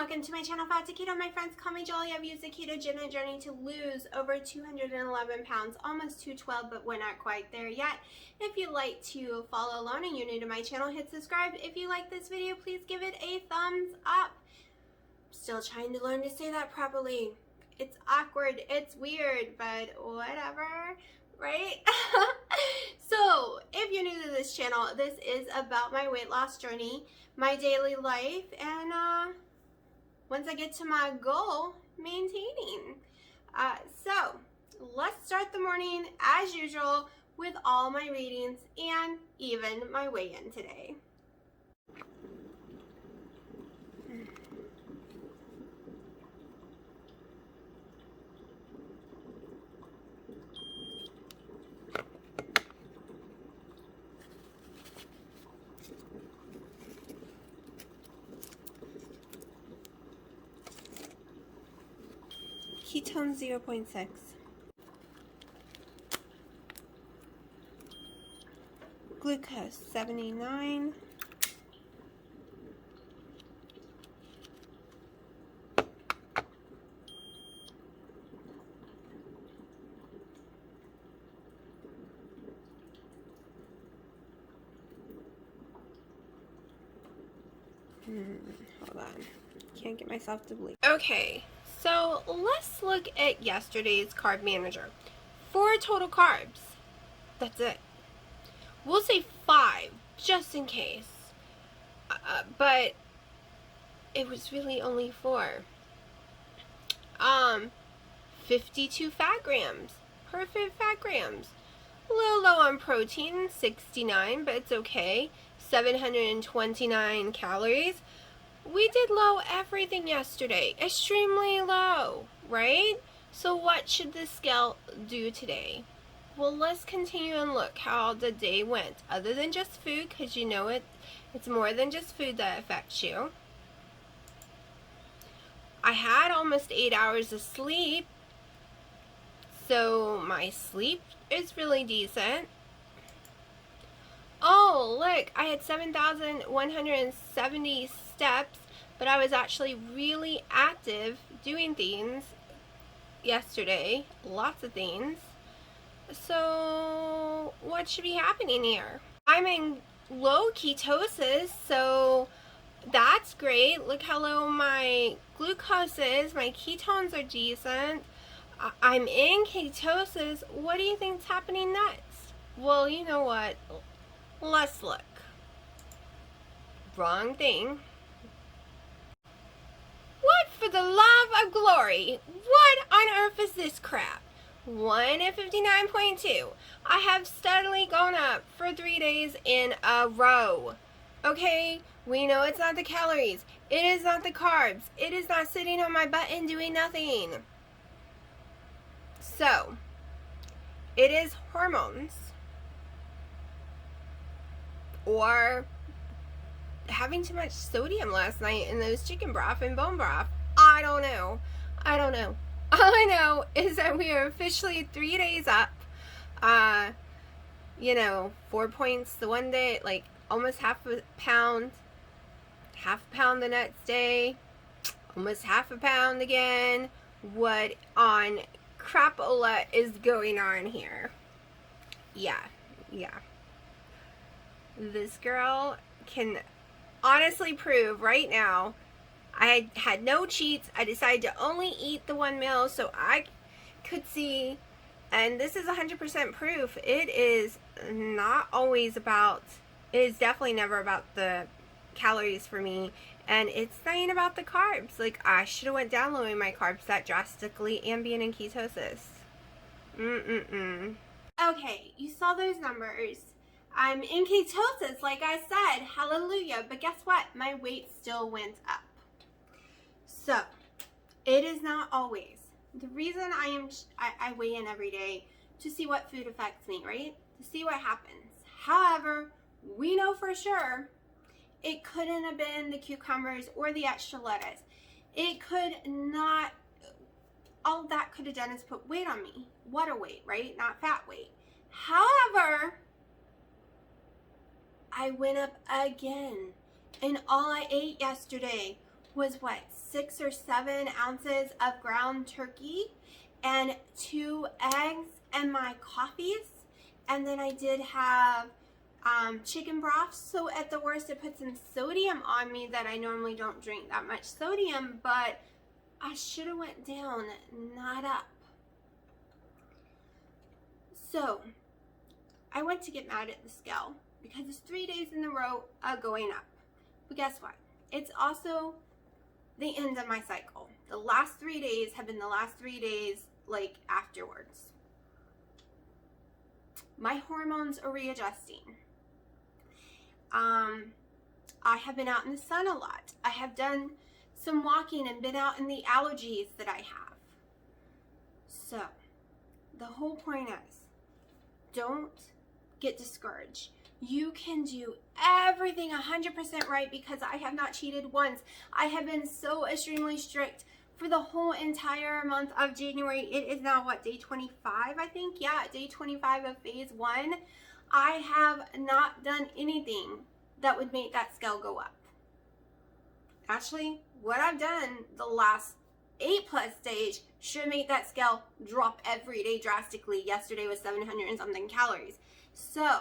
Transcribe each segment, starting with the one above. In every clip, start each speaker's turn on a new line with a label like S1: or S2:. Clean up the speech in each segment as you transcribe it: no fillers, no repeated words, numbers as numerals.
S1: welcome to my channel, Fat to Keto. My friends, call me Jolly. I've used the ketogenic journey to lose over 211 pounds, almost 212, but we're not quite there yet. If you'd like to follow along and you're new to my channel, hit subscribe. If you like this video, please give it a thumbs up. Still trying to learn to say that properly. It's awkward, it's weird, but whatever, right? So, if you're new to this channel, this is about my weight loss journey, my daily life, and once I get to my goal, maintaining. So, let's start the morning as usual with all my readings and even my weigh-in today. Ketone 0.6. Glucose 79. Hold on. Can't get myself to bleed. Okay. So let's look at yesterday's carb manager. 4 total carbs. That's it. We'll say 5 just in case. But it was really only 4. 52 fat grams. Perfect fat grams. A little low on protein, 69, but it's okay. 729 calories. We did low everything yesterday, extremely low, right? So what should the scale do today? Well, let's continue and look how the day went, other than just food, because you know it's more than just food that affects you. I had almost 8 hours of sleep, so my sleep is really decent. Oh, look, I had 7,170 steps, but I was actually really active doing things yesterday, lots of things. So what should be happening here? I'm in low ketosis, so that's great. Look how low my glucose is. My ketones are decent. I'm in ketosis. What do you think's happening next? Well, you know what? Let's look. Wrong thing. What for the love of glory? What on earth is this crap? 1 at 59.2. I have steadily gone up for 3 days in a row. Okay? We know it's not the calories. It is not the carbs. It is not sitting on my butt and doing nothing. So, it is hormones. Or having too much sodium last night in those chicken broth and bone broth. I don't know. All I know is that we are officially 3 days up. 4 points the one day, like almost half a pound the next day, almost half a pound again. What on crapola is going on here? Yeah. This girl can honestly prove right now. I had no cheats. I decided to only eat the one meal so I could see, and this is 100% proof. It is not always about, it is definitely never about the calories for me, and it's not even about the carbs. Like, I should have went down low in my carbs that drastically and being in ketosis. Okay, you saw those numbers. I'm in ketosis, like I said, hallelujah, but guess what? My weight still went up. So, it is not always. The reason I weigh in every day to see what food affects me, right? To see what happens. However, we know for sure it couldn't have been the cucumbers or the extra lettuce. It could not, all that could have done is put weight on me. Water weight, right? Not fat weight. However, I went up again, and all I ate yesterday was what, 6 or 7 ounces of ground turkey and 2 eggs and my coffees. And then I did have chicken broth. So at the worst, it put some sodium on me that I normally don't drink that much sodium, but I should have went down, not up. So I went to get mad at the scale because it's 3 days in a row of going up. But guess what? It's also the end of my cycle. The last 3 days have been the last 3 days like afterwards. My hormones are readjusting. I have been out in the sun a lot. I have done some walking and been out in the allergies that I have. So the whole point is, don't get discouraged. You can do everything 100% right because I have not cheated once. I have been so extremely strict for the whole entire month of January. It is now what, day 25, I think? Yeah, day 25 of phase 1. I have not done anything that would make that scale go up. Actually, what I've done the last 8+ days should make that scale drop every day drastically. Yesterday was 700 and something calories. So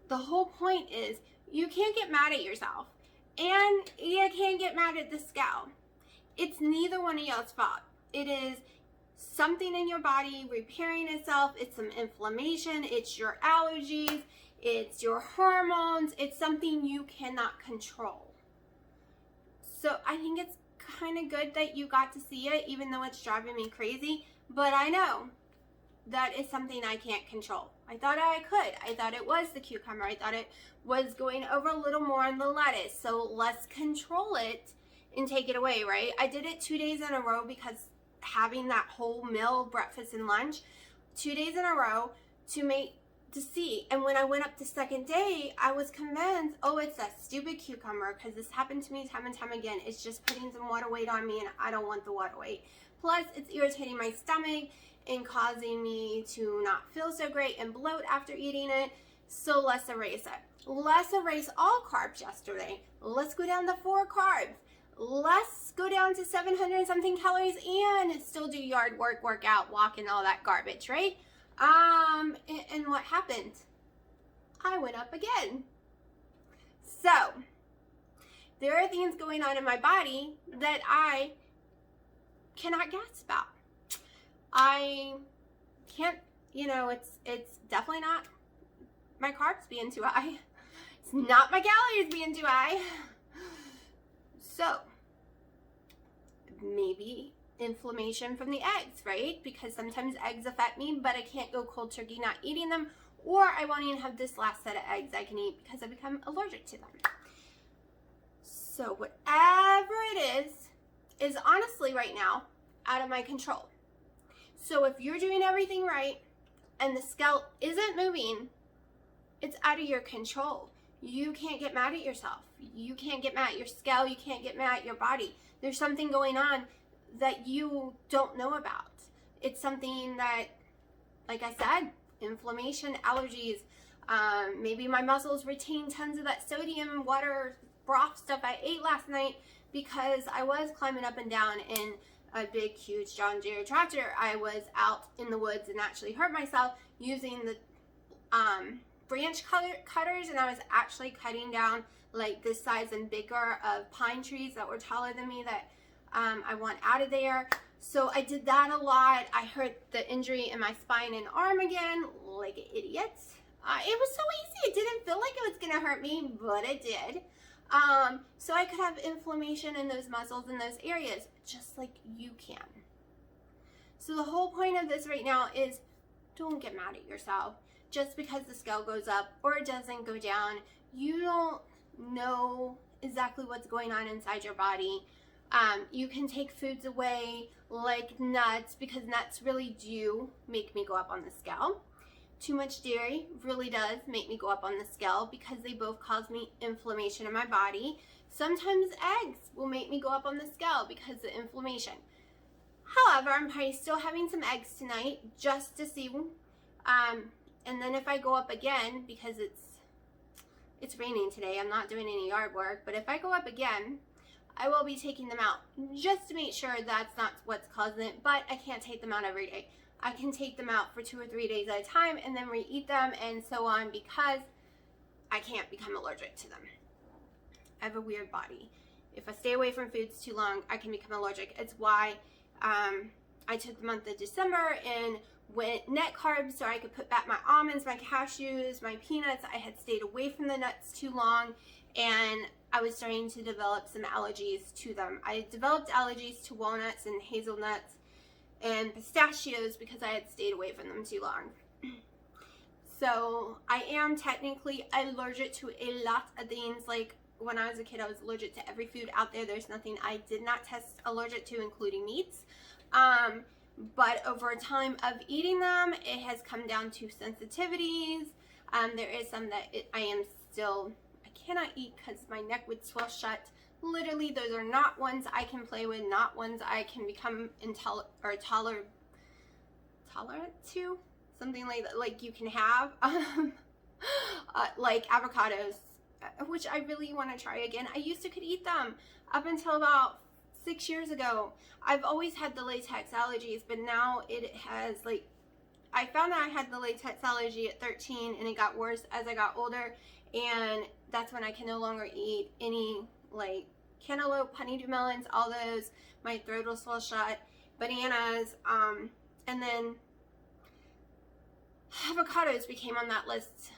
S1: the whole point is you can't get mad at yourself and you can't get mad at the scale. It's neither one of y'all's fault. It is something in your body repairing itself. It's some inflammation. It's your allergies. It's your hormones. It's something you cannot control. So I think it's kind of good that you got to see it, even though it's driving me crazy. But I know that is something I can't control. I thought I could. I thought it was the cucumber. I thought it was going over a little more on the lettuce. So let's control it and take it away, right? I did it 2 days in a row because having that whole meal, breakfast and lunch, 2 days in a row to see. And when I went up the second day, I was convinced, oh, it's that stupid cucumber because this happened to me time and time again. It's just putting some water weight on me and I don't want the water weight. Plus, it's irritating my stomach and causing me to not feel so great and bloat after eating it. So let's erase it. Let's erase all carbs yesterday. Let's go down to 4 carbs. Let's go down to 700 and something calories and still do yard work, workout, walk, and all that garbage, right? And what happened? I went up again. So there are things going on in my body that I cannot guess about. I can't, it's definitely not my carbs being too high. It's not my calories being too high. So maybe inflammation from the eggs, right? Because sometimes eggs affect me, but I can't go cold turkey not eating them, or I won't even have this last set of eggs I can eat because I become allergic to them. So whatever it is honestly right now out of my control. So if you're doing everything right and the scale isn't moving, it's out of your control. You can't get mad at yourself. You can't get mad at your scale. You can't get mad at your body. There's something going on that you don't know about. It's something that, like I said, inflammation, allergies, maybe my muscles retain tons of that sodium, water, broth stuff I ate last night because I was climbing up and down in a big, huge John Deere tractor. I was out in the woods and actually hurt myself using the branch cutters, and I was actually cutting down like this size and bigger of pine trees that were taller than me that I want out of there. So I did that a lot. I hurt the injury in my spine and arm again, like an idiot. It was so easy. It didn't feel like it was gonna hurt me, but it did. So I could have inflammation in those muscles in those areas, just like you can. So the whole point of this right now is don't get mad at yourself. Just because the scale goes up or it doesn't go down, you don't know exactly what's going on inside your body. You can take foods away like nuts, because nuts really do make me go up on the scale. Too much dairy really does make me go up on the scale because they both cause me inflammation in my body. Sometimes eggs will make me go up on the scale because of inflammation. However, I'm probably still having some eggs tonight just to see. And then if I go up again, because it's raining today, I'm not doing any yard work, but if I go up again, I will be taking them out just to make sure that's not what's causing it, but I can't take them out every day. I can take them out for 2 or 3 days at a time and then re-eat them and so on, because I can't become allergic to them. I have a weird body. If I stay away from foods too long, I can become allergic. It's why I took the month of December and went net carbs so I could put back my almonds, my cashews, my peanuts. I had stayed away from the nuts too long, and I was starting to develop some allergies to them. I developed allergies to walnuts and hazelnuts and pistachios because I had stayed away from them too long. So I am technically allergic to a lot of things. Like when I was a kid, I was allergic to every food out there. There's nothing I did not test allergic to, including meats. But over time of eating them, it has come down to sensitivities. There is some that I cannot eat because my neck would swell shut. Literally, those are not ones I can play with, not ones I can become tolerant to. Something like that, like you can have, like avocados, which I really want to try again. I used to could eat them up until about 6 years ago. I've always had the latex allergies, but now it has, like, I found out I had the latex allergy at 13 and it got worse as I got older, and that's when I can no longer eat any like cantaloupe, honeydew melons, all those. My throat will swell shut, bananas, and then avocados became on that list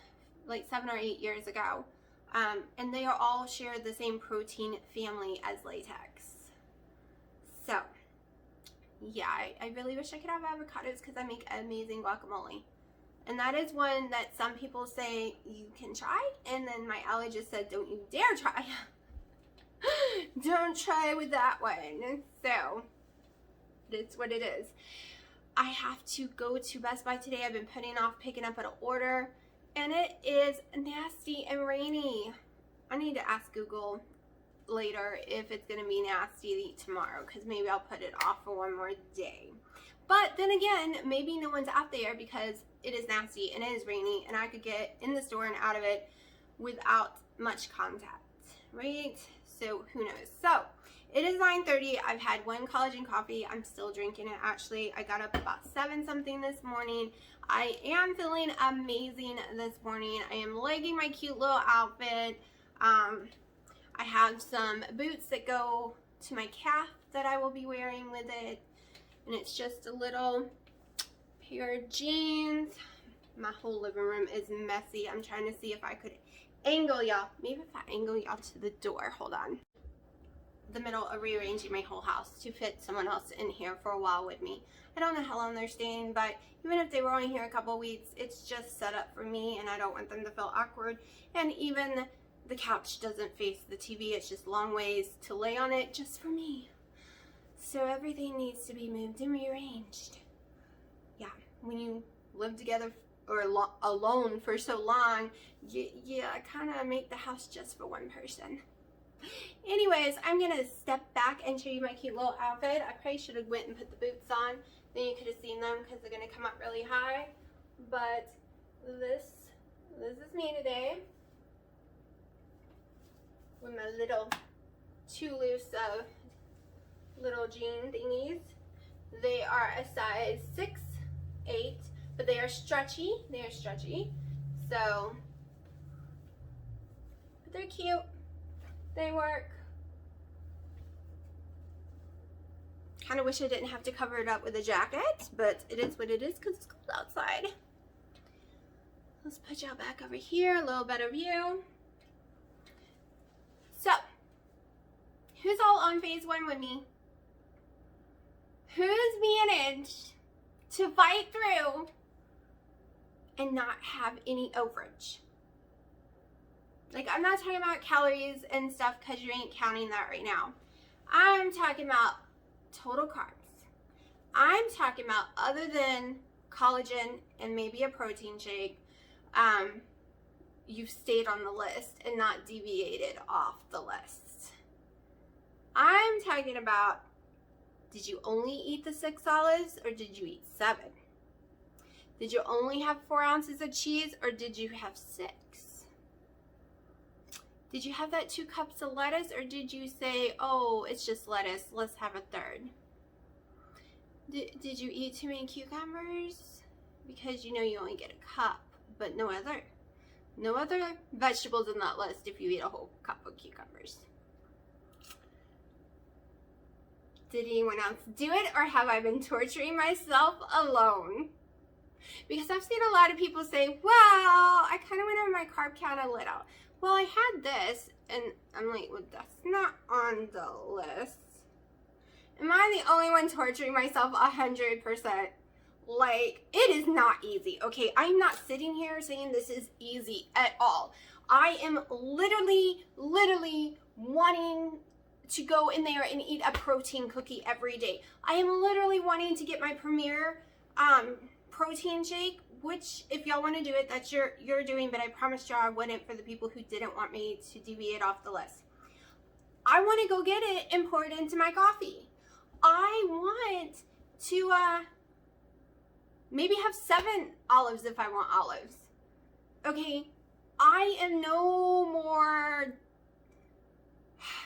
S1: like 7 or 8 years ago, and they are all share the same protein family as latex. So yeah, I really wish I could have avocados because I make amazing guacamole, and that is one that some people say you can try, and then my allergist said don't you dare try. Don't try with that one. So it's what it is. I have to go to Best Buy today. I've been putting off picking up an order, and it is nasty and rainy. I need to ask Google later if it's going to be nasty to eat tomorrow, because maybe I'll put it off for one more day. But then again, maybe no one's out there because it is nasty and it is rainy, and I could get in the store and out of it without much contact, right? So who knows? So it is 9:30. I've had one collagen coffee. I'm still drinking it, actually. I got up about 7 something this morning. I am feeling amazing this morning. I am liking my cute little outfit. I have some boots that go to my calf that I will be wearing with it. And it's just a little pair of jeans. My whole living room is messy. I'm trying to see if I could angle y'all. Maybe if I angle y'all to the door. Hold on. The middle of rearranging my whole house to fit someone else in here for a while with me. I don't know how long they're staying, but even if they were only here a couple weeks, it's just set up for me, and I don't want them to feel awkward. And even the couch doesn't face the TV. It's just long ways to lay on it just for me. So everything needs to be moved and rearranged. Yeah, when you live together or alone for so long, you kind of make the house just for one person. Anyways, I'm going to step back and show you my cute little outfit. I probably should have went and put the boots on. Then you could have seen them because they're going to come up really high. But this is me today. With my little too loose little jean thingies. They are a size 6, 8, but they are stretchy. They are stretchy. So, but they're cute. They work. Kind of wish I didn't have to cover it up with a jacket, but it is what it is because it's cold outside. Let's put y'all back over here, a little better view. So, who's all on phase 1 with me? Who's managed to fight through and not have any overage? Like, I'm not talking about calories and stuff because you ain't counting that right now. I'm talking about total carbs. I'm talking about other than collagen and maybe a protein shake, you've stayed on the list and not deviated off the list. I'm talking about, did you only eat the 6 olives or did you eat 7? Did you only have 4 ounces of cheese or did you have 6? Did you have that 2 cups of lettuce, or did you say, oh, it's just lettuce, let's have a third? Did you eat too many cucumbers? Because you know you only get a cup, but no other vegetables in that list if you eat a whole cup of cucumbers. Did anyone else do it, or have I been torturing myself alone? Because I've seen a lot of people say, well, I kind of went over my carb count a little. Well, I had this, and I'm like, well, that's not on the list. Am I the only one torturing myself 100%? Like, it is not easy, okay? I'm not sitting here saying this is easy at all. I am literally wanting to go in there and eat a protein cookie every day. I am literally wanting to get my Premier protein shake, which if y'all want to do it, that's you're doing, but I promised y'all I wouldn't for the people who didn't want me to deviate off the list. I want to go get it and pour it into my coffee. I want to maybe have 7 olives if I want olives. Okay, I am no more,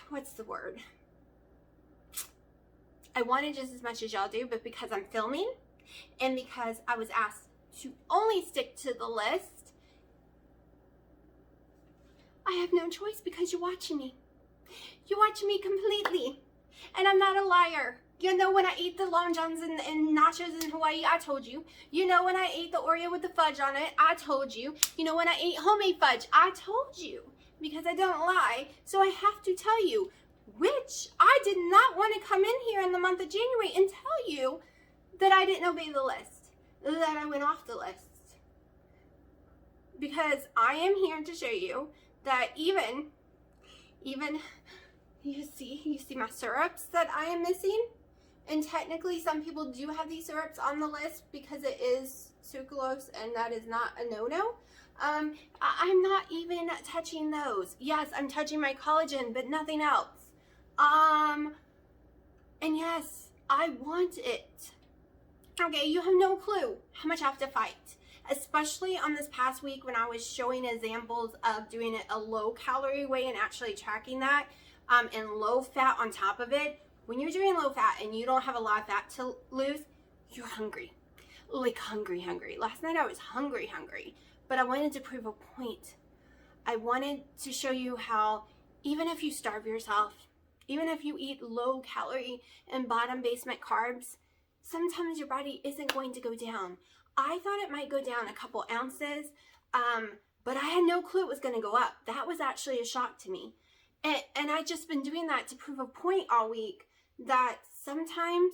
S1: what's the word? I want it just as much as y'all do, but because I'm filming and because I was asked to only stick to the list, I have no choice because you're watching me. You're watching me completely. And I'm not a liar. You know when I ate the Long Johns and nachos in Hawaii, I told you. You know when I ate the Oreo with the fudge on it, I told you. You know when I ate homemade fudge, I told you. Because I don't lie, so I have to tell you. Which I did not want to come in here in the month of January and tell you that I didn't obey the list. That I went off the list. Because I am here to show you that even you see my syrups that I am missing, and technically some people do have these syrups on the list because it is sucralose and that is not a no-no. I'm not even touching those. Yes, I'm touching my collagen, but nothing else. And yes, I want it. Okay, you have no clue how much I have to fight. Especially on this past week when I was showing examples of doing it a low calorie way and actually tracking that, and low fat on top of it. When you're doing low fat and you don't have a lot of fat to lose, you're hungry. Like hungry. Last night I was hungry. But I wanted to prove a point. I wanted to show you how even if you starve yourself, even if you eat low calorie and bottom basement carbs, sometimes your body isn't going to go down. I thought it might go down a couple ounces, but I had no clue it was going to go up. That was actually a shock to me. And I just been doing that to prove a point all week that sometimes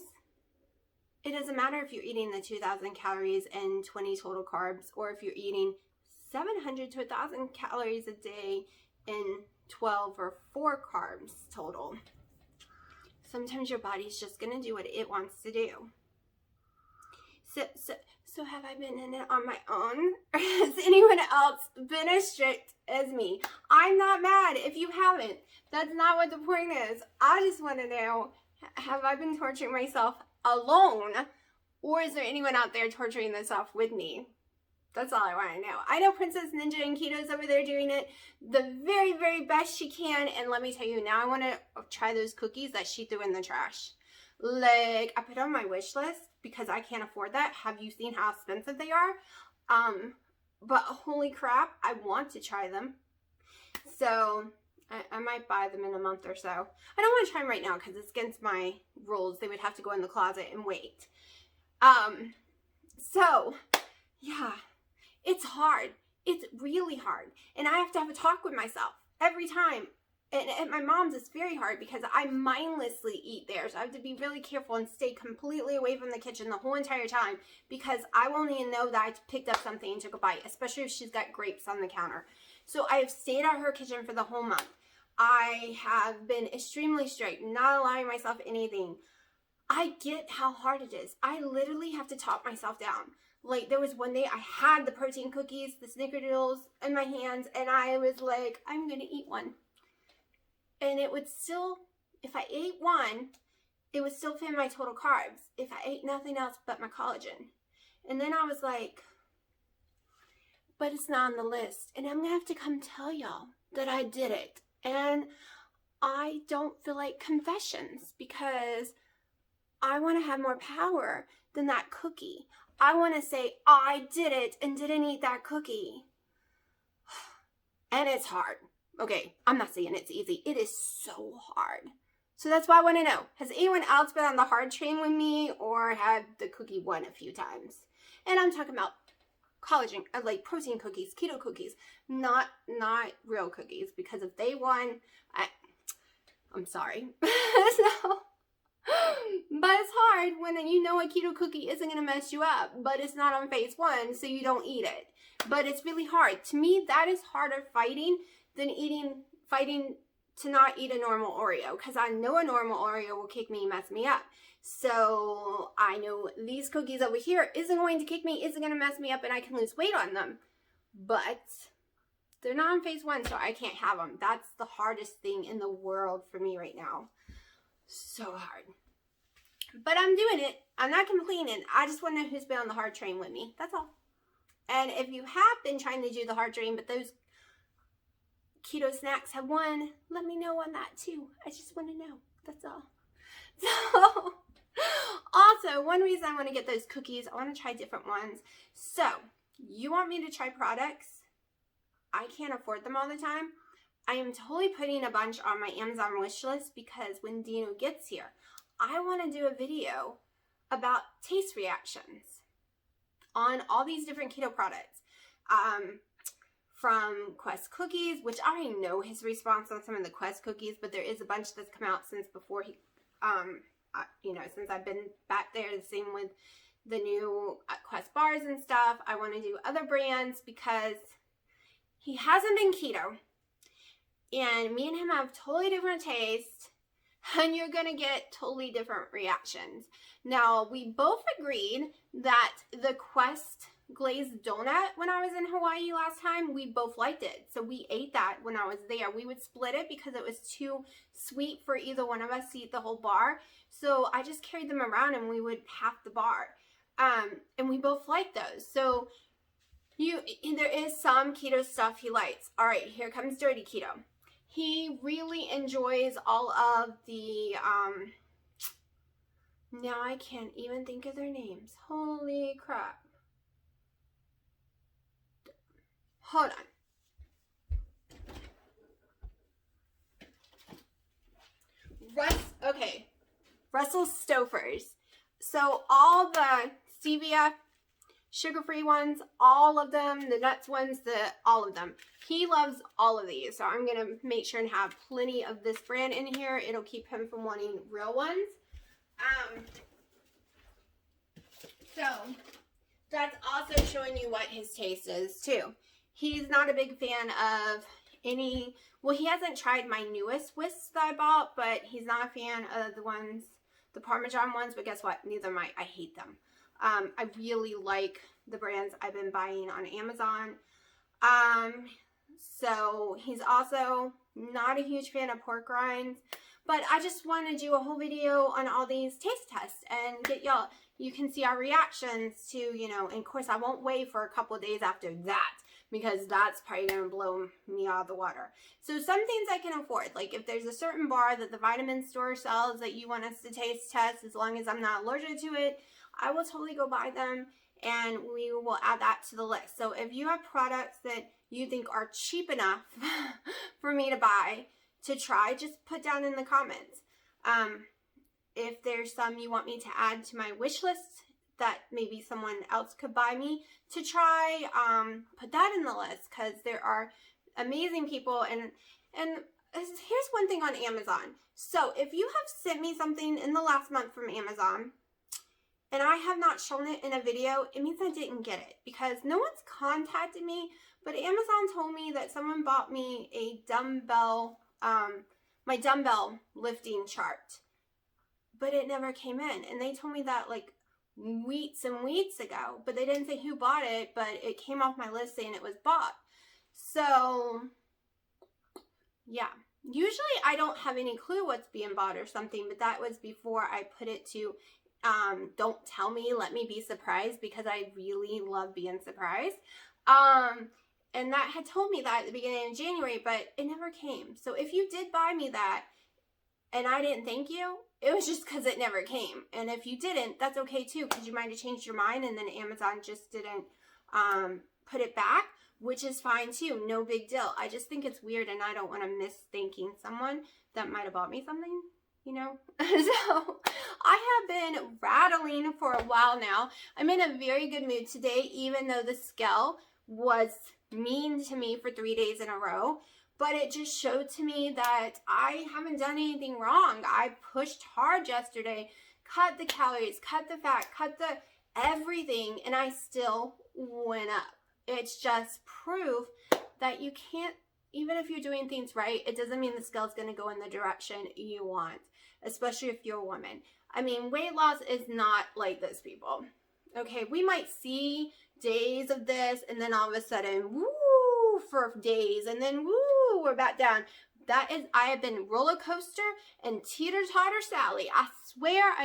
S1: it doesn't matter if you're eating the 2,000 calories and 20 total carbs, or if you're eating 700 to 1,000 calories a day and 12 or 4 carbs total. Sometimes your body's just going to do what it wants to do. So have I been in it on my own? Or has anyone else been as strict as me? I'm not mad if you haven't. That's not what the point is. I just want to know, have I been torturing myself alone? Or is there anyone out there torturing themselves with me? That's all I want to know. I know Princess Ninja and Keto's over there doing it the very, very best she can. And let me tell you, now I want to try those cookies that she threw in the trash. Like, I put on my wish list because I can't afford that. Have you seen how expensive they are? But holy crap, I want to try them. So I might buy them in a month or so. I don't want to try them right now because it's against my rules. They would have to go in the closet and wait. So yeah, it's hard. It's really hard. And I have to have a talk with myself every time. And at my mom's, it's very hard because I mindlessly eat there. So I have to be really careful and stay completely away from the kitchen the whole entire time because I won't even know that I picked up something and took a bite, especially if she's got grapes on the counter. So I have stayed at her kitchen for the whole month. I have been extremely strict, not allowing myself anything. I get how hard it is. I literally have to talk myself down. Like, there was one day I had the protein cookies, the snickerdoodles in my hands, and I was like, I'm going to eat one. And it would still, if I ate one, it would still fit my total carbs if I ate nothing else but my collagen. And then I was like, but it's not on the list. And I'm going to have to come tell y'all that I did it. And I don't feel like confessions because I want to have more power than that cookie. I want to say I did it and didn't eat that cookie. And it's hard. Okay, I'm not saying it's easy. It is so hard. So that's why I want to know, has anyone else been on the hard train with me or had the cookie won a few times? And I'm talking about collagen, like protein cookies, keto cookies, not real cookies, because if they won, I'm sorry. So, but it's hard when you know a keto cookie isn't going to mess you up, but it's not on phase 1, so you don't eat it. But it's really hard. To me, that is harder fighting than fighting to not eat a normal Oreo, because I know a normal Oreo will kick me and mess me up. So I know these cookies over here isn't going to kick me, isn't going to mess me up, and I can lose weight on them. But they're not in phase 1, so I can't have them. That's the hardest thing in the world for me right now. So hard. But I'm doing it. I'm not complaining. I just want to know who's been on the hard train with me. That's all. And if you have been trying to do the hard train, but those keto snacks have won, let me know on that too. I just want to know. That's all. So, also, one reason I want to get those cookies, I want to try different ones. So, you want me to try products? I can't afford them all the time. I am totally putting a bunch on my Amazon wish list because when Dino gets here, I want to do a video about taste reactions on all these different keto products. From Quest cookies, which I already know his response on some of the Quest cookies, but there is a bunch that's come out since before he, since I've been back there. The same with the new Quest bars and stuff. I want to do other brands because he hasn't been keto, and me and him have totally different tastes, and you're gonna get totally different reactions. Now, we both agreed that the Quest glazed donut, when I was in Hawaii last time, we both liked it. So we ate that when I was there. We would split it because it was too sweet for either one of us to eat the whole bar. So I just carried them around and we would half the bar. And we both liked those. So there is some keto stuff he likes. All right, here comes dirty keto. He really enjoys all of the, now I can't even think of their names. Holy crap. Hold on. Okay. Russell's Stouffer's. So all the stevia, sugar-free ones, all of them, the nuts ones, all of them. He loves all of these. So I'm going to make sure and have plenty of this brand in here. It'll keep him from wanting real ones. So that's also showing you what his taste is too. He's not a big fan of any, well, he hasn't tried my newest whisks that I bought, but he's not a fan of the Parmesan ones, but guess what? Neither am I. I hate them. I really like the brands I've been buying on Amazon. So he's also not a huge fan of pork rinds, but I just want to do a whole video on all these taste tests and get y'all, you can see our reactions to, and of course I won't wait for a couple of days after that, because that's probably going to blow me out of the water. So some things I can afford. Like if there's a certain bar that the vitamin store sells that you want us to taste test, as long as I'm not allergic to it, I will totally go buy them and we will add that to the list. So if you have products that you think are cheap enough for me to buy, to try, just put down in the comments. If there's some you want me to add to my wish list that maybe someone else could buy me to try, put that in the list, because there are amazing people. And here's one thing on Amazon. So if you have sent me something in the last month from Amazon and I have not shown it in a video, it means I didn't get it, because no one's contacted me, but Amazon told me that someone bought me a dumbbell, my dumbbell lifting chart, but it never came in. And they told me that like weeks and weeks ago, but they didn't say who bought it, but it came off my list saying it was bought. So yeah, usually I don't have any clue what's being bought or something, but that was before I put it to don't tell me, let me be surprised, because I really love being surprised. And that had told me that at the beginning of January, but it never came. So if you did buy me that and I didn't thank you, it was just because it never came. And if you didn't, that's okay too, because you might have changed your mind and then Amazon just didn't put it back, which is fine too. No big deal. I just think it's weird, and I don't want to miss thanking someone that might have bought me something, you know? So I have been rattling for a while now. I'm in a very good mood today, even though the scale was mean to me for 3 days in a row. But it just showed to me that I haven't done anything wrong. I pushed hard yesterday, cut the calories, cut the fat, cut the everything, and I still went up. It's just proof that you can't, even if you're doing things right, it doesn't mean the scale's going to go in the direction you want, especially if you're a woman. I mean, weight loss is not like this, people. Okay, we might see days of this, and then all of a sudden, woo, for days, and then woo, we're back down. That is, I have been roller coaster and teeter-totter Sally. I swear.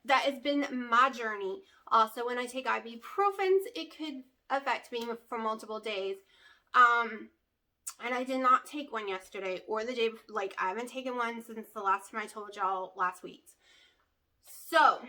S1: That has been my journey. Also, when I take ibuprofens, it could affect me for multiple days. And I did not take one yesterday or the day before. Like, I haven't taken one since the last time I told y'all last week. So,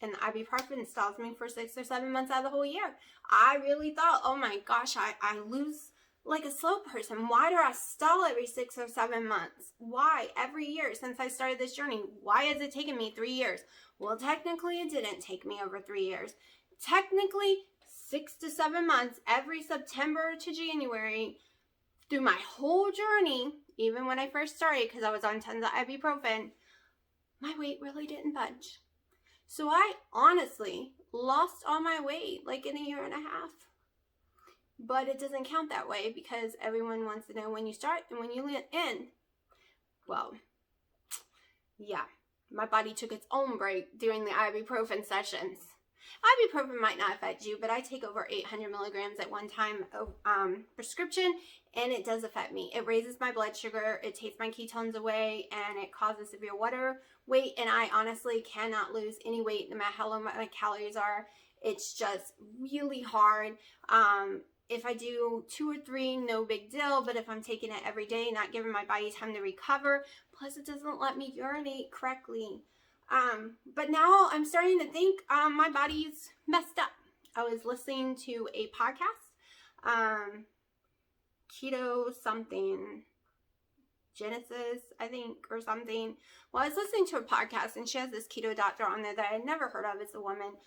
S1: and the ibuprofen stalls me for 6 or 7 months out of the whole year. I really thought, oh my gosh, I lose like a slow person. Why do I stall every 6 or 7 months? Why? Every year since I started this journey. Why has it taken me 3 years? Well, technically, it didn't take me over 3 years. Technically, 6 to 7 months, every September to January, through my whole journey, even when I first started, because I was on tons of ibuprofen, my weight really didn't budge. So I honestly lost all my weight like in a year and a half. But it doesn't count that way because everyone wants to know when you start and when you end. Well, yeah, my body took its own break during the ibuprofen sessions. Ibuprofen might not affect you, but I take over 800 milligrams at one time of prescription, and it does affect me. It raises my blood sugar, it takes my ketones away, and it causes severe water weight, and I honestly cannot lose any weight no matter how low my calories are. It's just really hard. If I do 2 or 3, no big deal, but if I'm taking it every day, not giving my body time to recover, plus it doesn't let me urinate correctly. But now I'm starting to think my body's messed up. I was listening to a podcast, keto something, Genesis, I think, or something. Well, I was listening to a podcast, and she has this keto doctor on there that I had never heard of. It's a woman.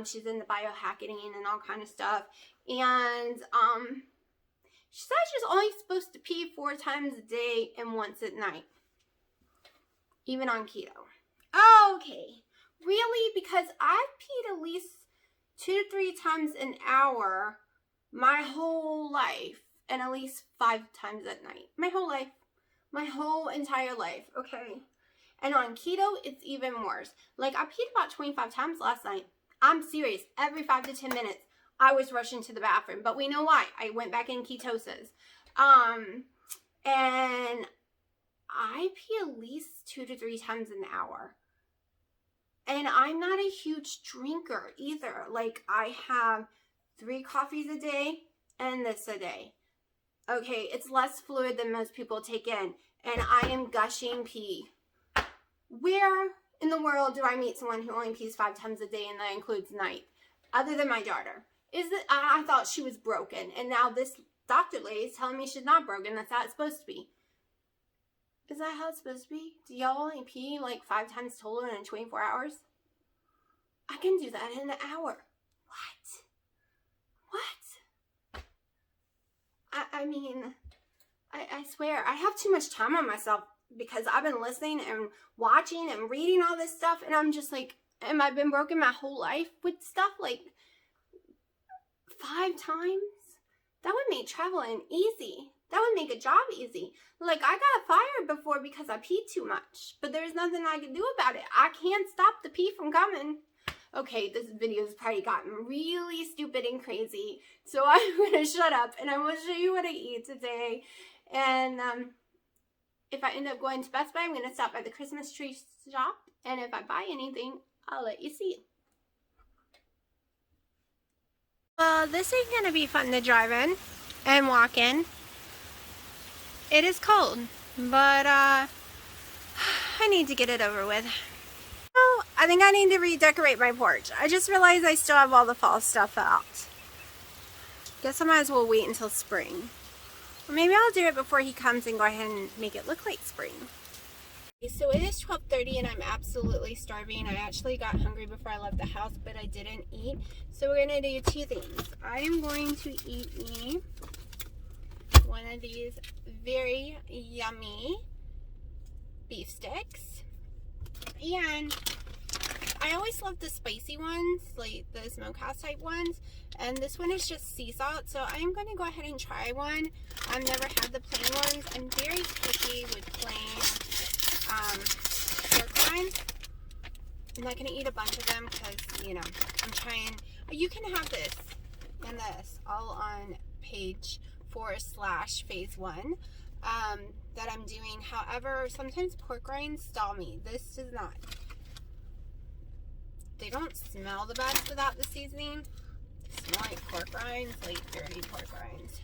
S1: She's into biohacking and all kind of stuff. And she said she's only supposed to pee 4 times a day and once at night, even on keto. Okay, really? Because I've peed at least 2 to 3 times an hour my whole life, and at least 5 times at night. My whole life. My whole entire life, okay? And on keto, it's even worse. Like, I peed about 25 times last night. I'm serious. Every 5 to 10 minutes, I was rushing to the bathroom. But we know why. I went back in ketosis. And I pee at least 2 to 3 times an hour. And I'm not a huge drinker either. Like, I have 3 coffees a day and this a day. Okay, it's less fluid than most people take in. And I am gushing pee. Where in the world do I meet someone who only pees 5 times a day, and that includes night? Other than my daughter. I thought she was broken. And now this doctor lady is telling me she's not broken. That's how it's supposed to be. Is that how it's supposed to be? Do y'all only pee like 5 times total in 24 hours? I can do that in an hour. What? I mean, I swear, I have too much time on myself because I've been listening and watching and reading all this stuff, and I'm just like, am I been broken my whole life with stuff like 5 times? That would make traveling easy. That would make a job easy. Like, I got fired before because I peed too much, but there's nothing I can do about it. I can't stop the pee from coming. Okay, this video has probably gotten really stupid and crazy, so I'm going to shut up, and I'm going to show you what I eat today. And if I end up going to Best Buy, I'm going to stop by the Christmas tree shop, and if I buy anything, I'll let you see. This ain't gonna be fun to drive in and walk in. It is cold, but I need to get it over with. Oh, I think I need to redecorate my porch. I just realized I still have all the fall stuff out. Guess I might as well wait until spring. Or maybe I'll do it before he comes and go ahead and make it look like spring. So it is 12:30 and I'm absolutely starving. I actually got hungry before I left the house, but I didn't eat. So we're going to do two things. I am going to eat me one of these very yummy beef sticks. And I always love the spicy ones, like the smokehouse type ones. And this one is just sea salt, so I'm going to go ahead and try one. I've never had the plain ones. I'm very picky with plain pork rinds. I'm not going to eat a bunch of them because, you know, I'm trying. You can have this and this all on page 4/phase1 that I'm doing. However, sometimes pork rinds stall me. This does not. They don't smell the best without the seasoning. They smell like pork rinds, like dirty pork rinds.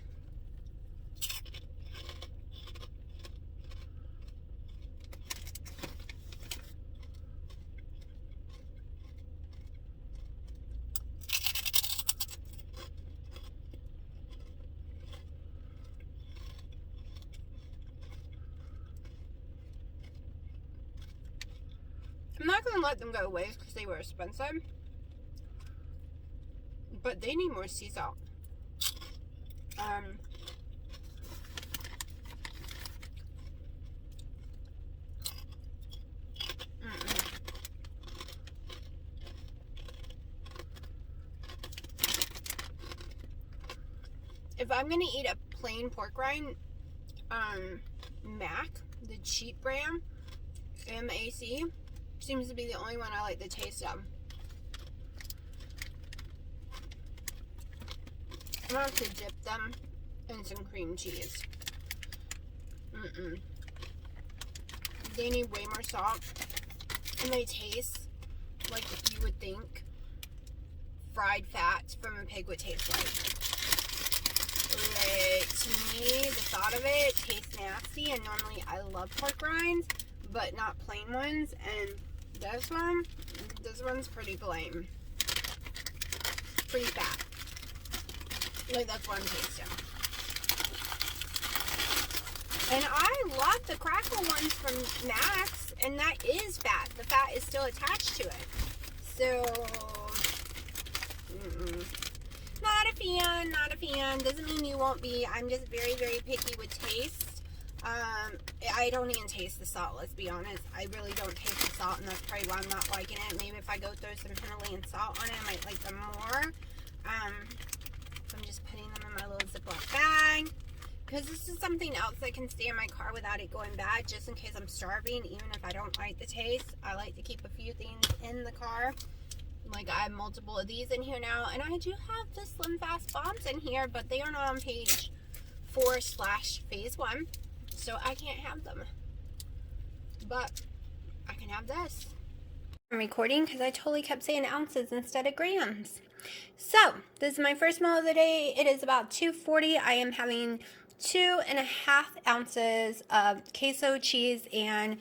S1: I'm not going to let them go to waste because they were expensive. But they need more sea salt. If I'm going to eat a plain pork rind, Mac, the cheap brand, MAC, seems to be the only one I like the taste of. I'm going to have to dip them in some cream cheese. They need way more salt. And they taste like you would think fried fat from a pig would taste like. Like, to me, the thought of it tastes nasty. And normally I love pork rinds, but not plain ones. And this one's pretty plain. Pretty fat. Like, that's what I'm tasting. And I love the crackle ones from Max, and that is fat. The fat is still attached to it. So, not a fan, not a fan. Doesn't mean you won't be. I'm just very, very picky with taste. I don't even taste the salt, let's be honest. I really don't taste the salt, and that's probably why I'm not liking it. Maybe if I go throw some Himalayan salt on it, I might like them more. So I'm just putting them in my little Ziploc bag. Because this is something else that can stay in my car without it going bad, just in case I'm starving. Even if I don't like the taste, I like to keep a few things in the car. Like, I have multiple of these in here now. And I do have the Slim Fast Bombs in here, but they are not on page 4/phase1. So I can't have them. But I can have this. I'm recording because I totally kept saying ounces instead of grams. So, this is my first meal of the day. It is about 2:40. I am having 2.5 ounces of queso cheese and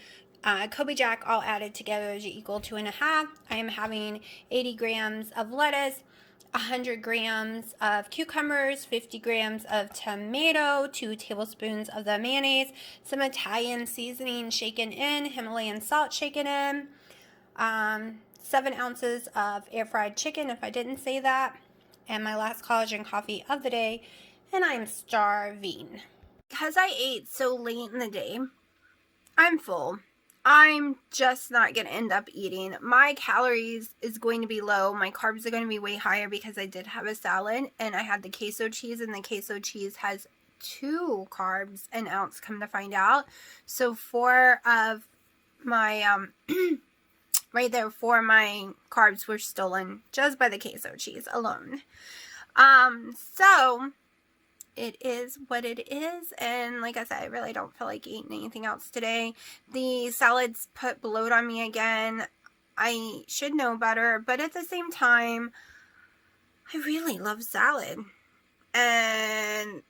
S1: Kobe Jack all added together to equal 2.5. I am having 80 grams of lettuce, 100 grams of cucumbers, 50 grams of tomato, 2 tablespoons of the mayonnaise, some Italian seasoning shaken in, Himalayan salt shaken in, 7 ounces of air fried chicken if I didn't say that, and my last collagen coffee of the day, and I'm starving. Because I ate so late in the day, I'm full. I'm just not going to end up eating. My calories is going to be low. My carbs are going to be way higher because I did have a salad and I had the queso cheese, and the queso cheese has 2 carbs an ounce, come to find out. So 4 of my, right there, 4 of my carbs were stolen just by the queso cheese alone. So it is what it is, and like I said, I really don't feel like eating anything else today. The salads put bloat on me again. I should know better, but at the same time, I really love salad. And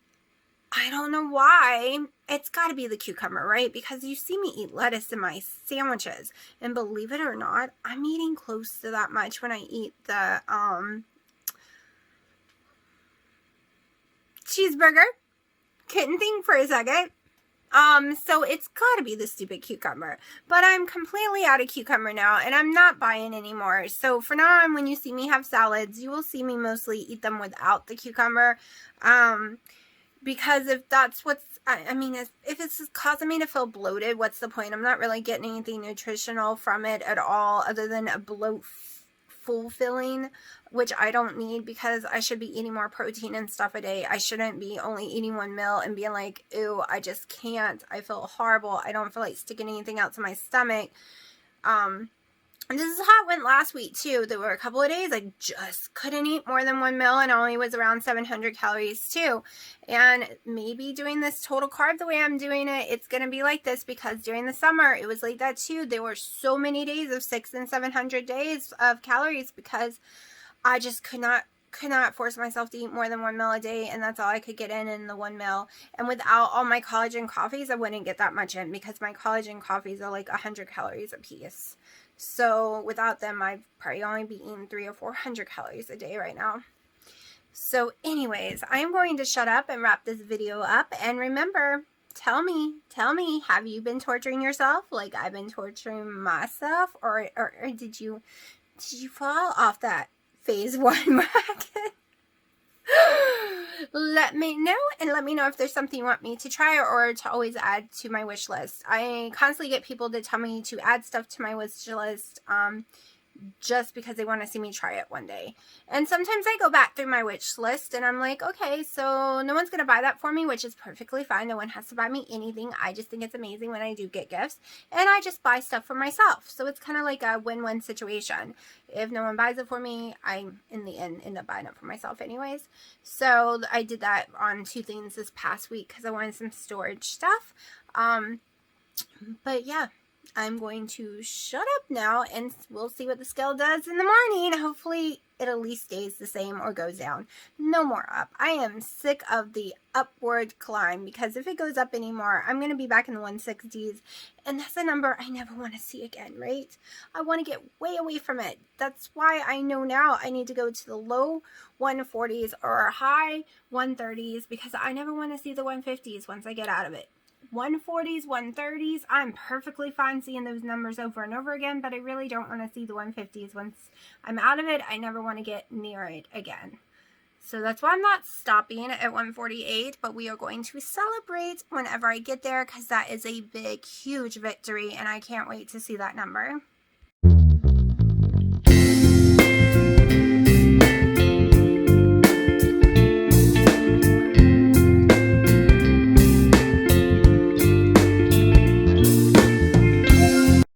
S1: I don't know why. It's got to be the cucumber, right? Because you see me eat lettuce in my sandwiches. And believe it or not, I'm eating close to that much when I eat the cheeseburger. Couldn't think for a second. So it's gotta be the stupid cucumber. But I'm completely out of cucumber now, and I'm not buying anymore. So for now on, when you see me have salads, you will see me mostly eat them without the cucumber. Because if that's what's, I mean, if it's causing me to feel bloated, what's the point? I'm not really getting anything nutritional from it at all, other than a bloat fulfilling, which I don't need, because I should be eating more protein and stuff a day. I shouldn't be only eating one meal and being like, ew, I just can't. I feel horrible. I don't feel like sticking anything out to my stomach. And this is how it went last week too. There were a couple of days I just couldn't eat more than one meal, and only was around 700 calories too. And maybe doing this total carb the way I'm doing it, it's going to be like this, because during the summer it was like that too. There were so many days of 600 and 700 days of calories, because I just could not force myself to eat more than one meal a day, and that's all I could get in the one meal. And without all my collagen coffees, I wouldn't get that much in, because my collagen coffees are like 100 calories a piece. So without them, I'd probably only be eating 300 or 400 calories a day right now. So anyways, I'm going to shut up and wrap this video up. And remember, tell me, have you been torturing yourself like I've been torturing myself? Or did you fall off that phase 1 bracket? Let me know, and let me know if there's something you want me to try or to always add to my wish list. I constantly get people to tell me to add stuff to my wish list just because they want to see me try it one day. And sometimes I go back through my wish list and I'm like, okay, so no one's going to buy that for me, which is perfectly fine. No one has to buy me anything. I just think it's amazing when I do get gifts, and I just buy stuff for myself. So it's kind of like a win-win situation. If no one buys it for me, I, in the end up buying it for myself anyways. So I did that on 2 things this past week because I wanted some storage stuff. But yeah, I'm going to shut up now, and we'll see what the scale does in the morning. Hopefully it at least stays the same or goes down. No more up. I am sick of the upward climb, because if it goes up anymore, I'm going to be back in the 160s, and that's a number I never want to see again, right? I want to get way away from it. That's why I know now I need to go to the low 140s or high 130s, because I never want to see the 150s once I get out of it. 140s, 130s, I'm perfectly fine seeing those numbers over and over again, but I really don't want to see the 150s. Once I'm out of it, I never want to get near it again. So that's why I'm not stopping at 148, but we are going to celebrate whenever I get there, because that is a big, huge victory, and I can't wait to see that number.